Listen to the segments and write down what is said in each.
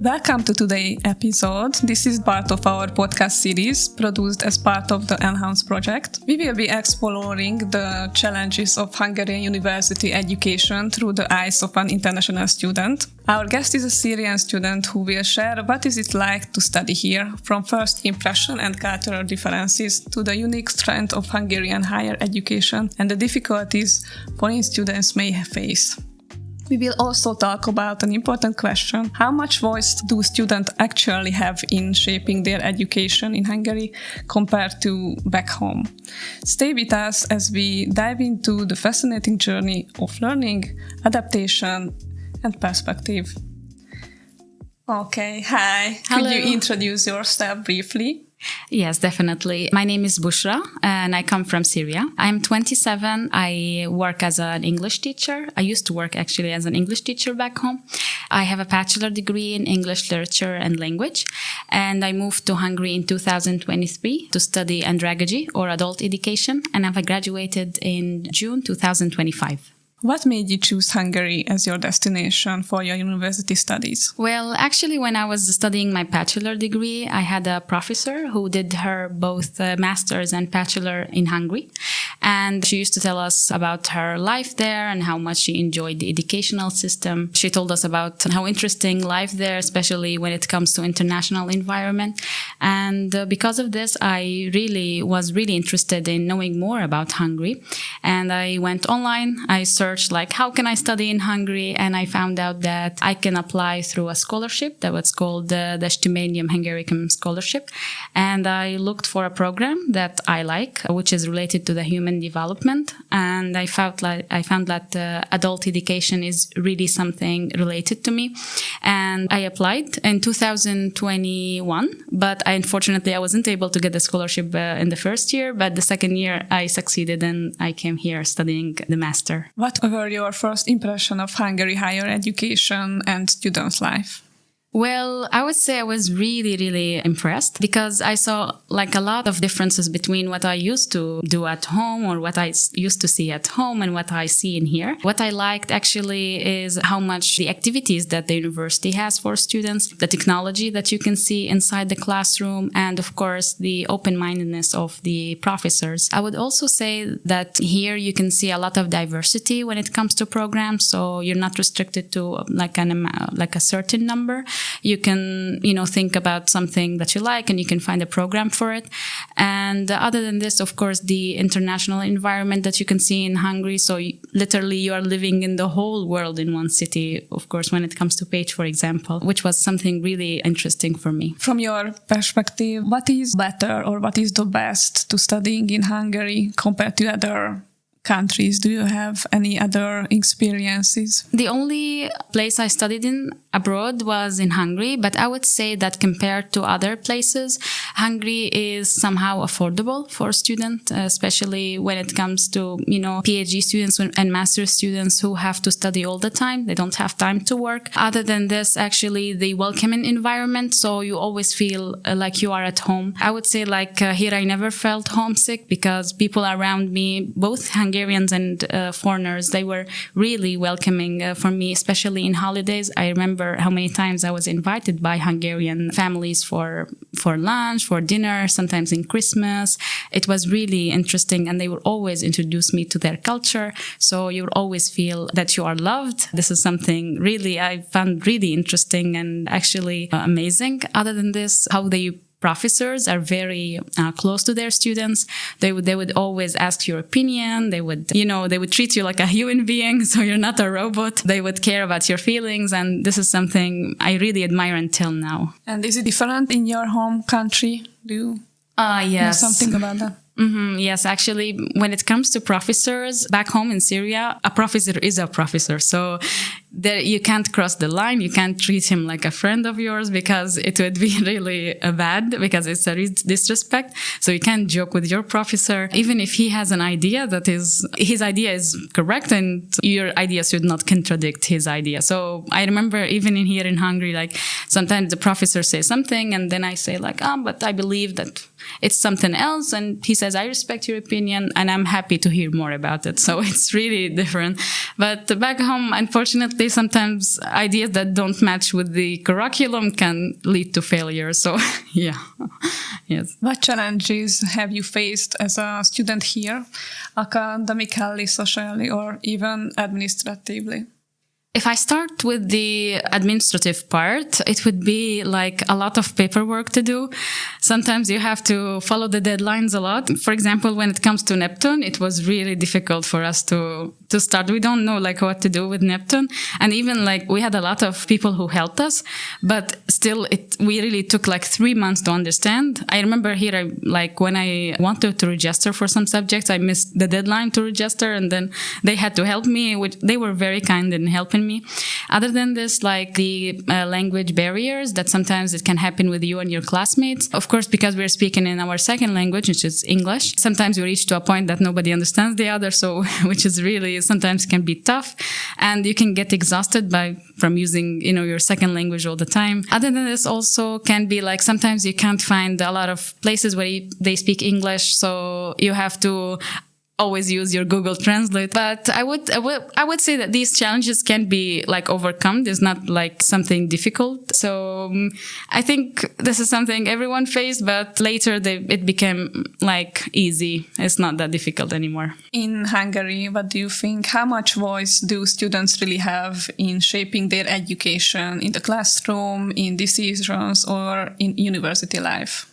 Welcome to today's episode. This is part of our podcast series produced as part of the Enhance project. We will be exploring the challenges of Hungarian university education through the eyes of an international student. Our guest is a Syrian student who will share what is it like to study here, from first impression and cultural differences to the unique strength of Hungarian higher education and the difficulties foreign students may face. We will also talk about an important question: how much voice do students actually have in shaping their education in Hungary compared to back home? Stay with us as we dive into the fascinating journey of learning, adaptation, and perspective. Okay, hi. Hello. Could you introduce yourself briefly? Yes, definitely. My name is Bushra and I come from Syria. I'm 27. I work as an English teacher. I used to work actually as an English teacher back home. I have a bachelor degree in English literature and language, and I moved to Hungary in 2023 to study andragogy or adult education, and I've graduated in June 2025. What made you choose Hungary as your destination for your university studies? Well, actually, when I was studying my bachelor degree, I had a professor who did her both master's and bachelor in Hungary. And she used to tell us about her life there and how much she enjoyed the educational system. She told us about how interesting life there, especially when it comes to international environment. And because of this, I was really interested in knowing more about Hungary. And I went online. I searched how can I study in Hungary, and I found out that I can apply through a scholarship that was called the Stimanium Hungarian Scholarship, and I looked for a program that I like, which is related to the human development, and I found that adult education is really something related to me, and I applied in 2021, but unfortunately I wasn't able to get the scholarship in the first year, but the second year I succeeded and I came here studying the master. What were your first impression of Hungary higher education and students' life? Well, I would say I was really, really impressed because I saw a lot of differences between what I used to do at home or what I used to see at home and what I see in here. What I liked actually is how much the activities that the university has for students, the technology that you can see inside the classroom, and of course the open-mindedness of the professors. I would also say that here you can see a lot of diversity when it comes to programs, so you're not restricted to a certain number. You can, think about something that you like and you can find a program for it. And other than this, of course, the international environment that you can see in Hungary. So literally you are living in the whole world in one city, of course, when it comes to Pécs, for example, which was something really interesting for me. From your perspective, what is better or what is the best to studying in Hungary compared to other countries? Do you have any other experiences? The only place I studied in abroad was in Hungary, but I would say that compared to other places, Hungary is somehow affordable for students, especially when it comes to, PhD students and master's students who have to study all the time. They don't have time to work. Other than this, actually, the welcoming environment, so you always feel like you are at home. I would say here I never felt homesick because people around me, both Hungarians and foreigners, they were really welcoming for me, especially in holidays. I remember how many times I was invited by Hungarian families for lunch, for dinner, sometimes in Christmas. It was really interesting, and they would always introduce me to their culture. So you would always feel that you are loved. This is something really I found really interesting and actually amazing. Other than this, how the professors are very close to their students. They would always ask your opinion. They would treat you like a human being, so you're not a robot. They would care about your feelings, and this is something I really admire until now. And is it different in your home country? Do you know something about that? Mm-hmm. Yes, actually, when it comes to professors, back home in Syria, a professor is a professor. So there, you can't cross the line. You can't treat him like a friend of yours because it would be really bad because it's a disrespect. So you can't joke with your professor, even if he has an idea that his idea is correct and your idea should not contradict his idea. So I remember even here in Hungary, sometimes the professor says something and then I say but I believe that it's something else. And he says, I respect your opinion and I'm happy to hear more about it. So it's really different. But back home, unfortunately, sometimes ideas that don't match with the curriculum can lead to failure. So yeah, yes. What challenges have you faced as a student here, academically, socially, or even administratively? If I start with the administrative part, it would be like a lot of paperwork to do. Sometimes you have to follow the deadlines a lot. For example, when it comes to Neptune, it was really difficult for us to start. We don't know like what to do with Neptune. And even like we had a lot of people who helped us, but still we really took like 3 months to understand. I remember here, like when I wanted to register for some subjects, I missed the deadline to register and then they had to help me, which they were very kind in helping me. Other than this, like the language barriers that sometimes it can happen with you and your classmates. Of course, because we're speaking in our second language, which is English, sometimes we reach to a point that nobody understands the other. So, which is really sometimes can be tough, and you can get exhausted from using, your second language all the time. Other than this, also can be like sometimes you can't find a lot of places where they speak English, so you have to always use your Google Translate. But I would say that these challenges can be like overcome. There's not like something difficult. So I think this is something everyone faced, but later it became like easy. It's not that difficult anymore. In Hungary, what do you think? How much voice do students really have in shaping their education in the classroom, in decisions, or in university life?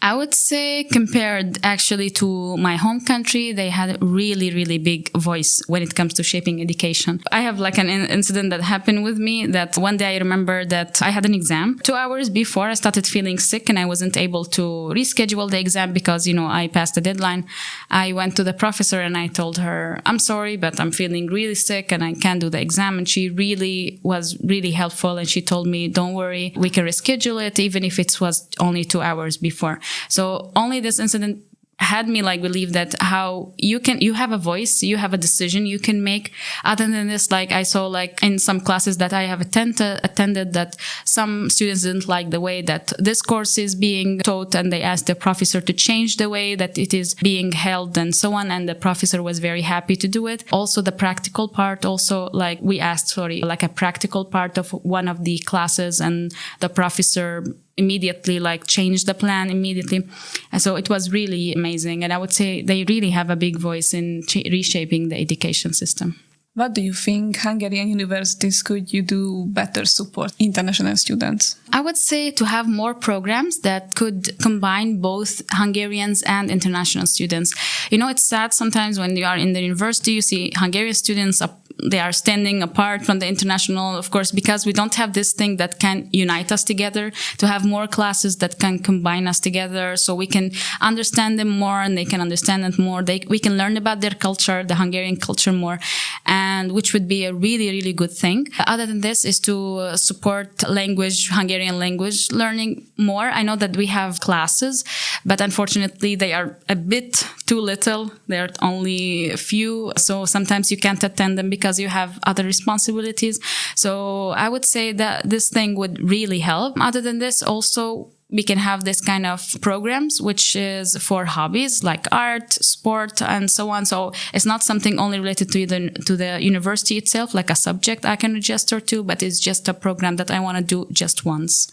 I would say compared actually to my home country, they had a really, really big voice when it comes to shaping education. I have like an incident that happened with me that one day I remember that I had an exam 2 hours before I started feeling sick and I wasn't able to reschedule the exam because, I passed the deadline. I went to the professor and I told her, I'm sorry, but I'm feeling really sick and I can't do the exam. And she really was really helpful. And she told me, don't worry, we can reschedule it, even if it was only 2 hours before. So only this incident had me like believe that how you have a voice, you have a decision you can make. Other than this, like I saw like in some classes that I have attended that some students didn't like the way that this course is being taught and they asked the professor to change the way that it is being held and so on. And the professor was very happy to do it. Also the practical part, also like we asked, like a practical part of one of the classes and the professor immediately like changed the plan immediately. And so it was really amazing. And I would say they really have a big voice in reshaping the education system. What do you think Hungarian universities could you do better support international students? I would say to have more programs that could combine both Hungarians and international students. It's sad sometimes when you are in the university, you see Hungarian students they are standing apart from the international, of course, because we don't have this thing that can unite us together, to have more classes that can combine us together so we can understand them more and they can understand it more. We can learn about their culture, the Hungarian culture more, and which would be a really, really good thing. Other than this is to support Hungarian language learning more. I know that we have classes, but unfortunately they are a bit too little. There are only a few, so sometimes you can't attend them because you have other responsibilities. So I would say that this thing would really help. Other than this, also we can have this kind of programs, which is for hobbies like art, sport, and so on. So it's not something only related to the university itself, like a subject I can register to, but it's just a program that I want to do just once.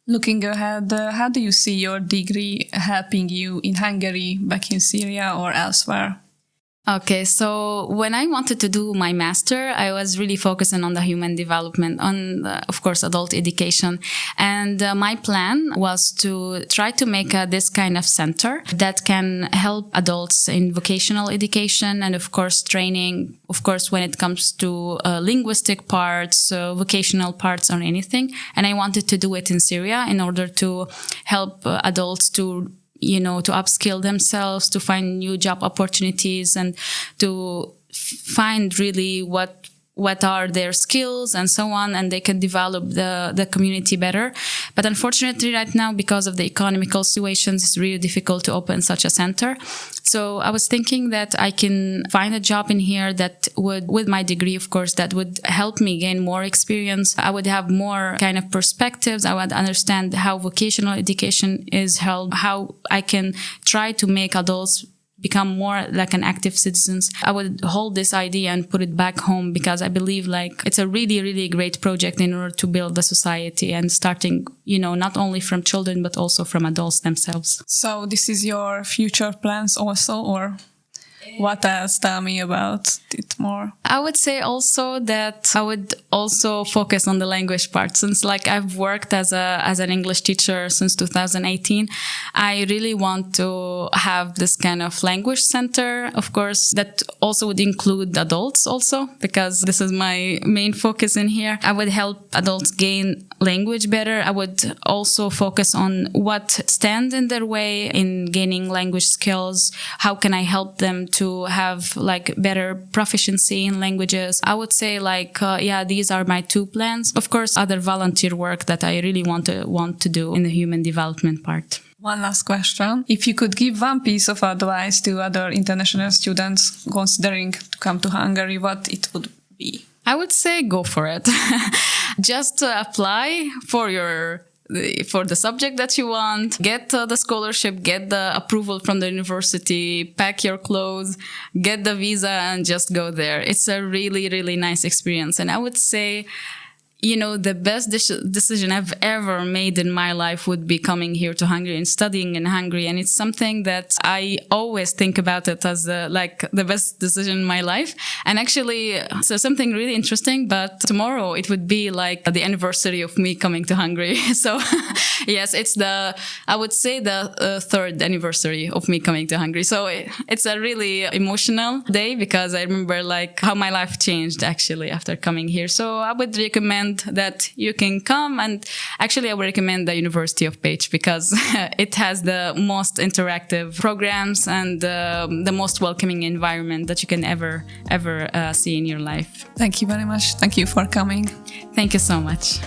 Looking ahead, how do you see your degree helping you in Hungary, back in Syria, or elsewhere? Okay, so when I wanted to do my master, I was really focusing on the human development, on, of course, adult education. And my plan was to try to make this kind of center that can help adults in vocational education and, of course, training, of course, when it comes to linguistic parts, vocational parts or anything. And I wanted to do it in Syria in order to help adults to upskill themselves, to find new job opportunities and to find really what what are their skills and so on, and they can develop the community better. But unfortunately right now, because of the economical situations, it's really difficult to open such a center. So I was thinking that I can find a job in here that would, with my degree, of course, that would help me gain more experience. I would have more kind of perspectives. I would understand how vocational education is held, how I can try to make adults become more like an active citizens. I would hold this idea and put it back home, because I believe like it's a really, really great project in order to build the society, and starting, not only from children, but also from adults themselves. So this is your future plans also, or what else? Tell me about it more. I would say also that I would also focus on the language part. Since like I've worked as an English teacher since 2018, I really want to have this kind of language center, of course, that also would include adults also, because this is my main focus in here. I would help adults gain language better. I would also focus on what stands in their way in gaining language skills. How can I help them to have like better proficiency in languages? I would say like, these are my two plans. Of course, other volunteer work that I really want to do in the human development part. One last question. If you could give one piece of advice to other international students considering to come to Hungary, what it would be? I would say go for it. Just apply for the subject that you want, get the scholarship, get the approval from the university, pack your clothes, get the visa, and just go there. It's a really, really nice experience. And I would say, the best decision I've ever made in my life would be coming here to Hungary and studying in Hungary. And it's something that I always think about it as the best decision in my life. And actually, so something really interesting, but tomorrow it would be like the anniversary of me coming to Hungary. So yes, it's I would say the third anniversary of me coming to Hungary. So it's a really emotional day, because I remember like how my life changed actually after coming here. So I would recommend that you can come, and actually I would recommend the University of Pécs, because it has the most interactive programs and the most welcoming environment that you can ever see in your life. Thank you very much. Thank you for coming. Thank you so much.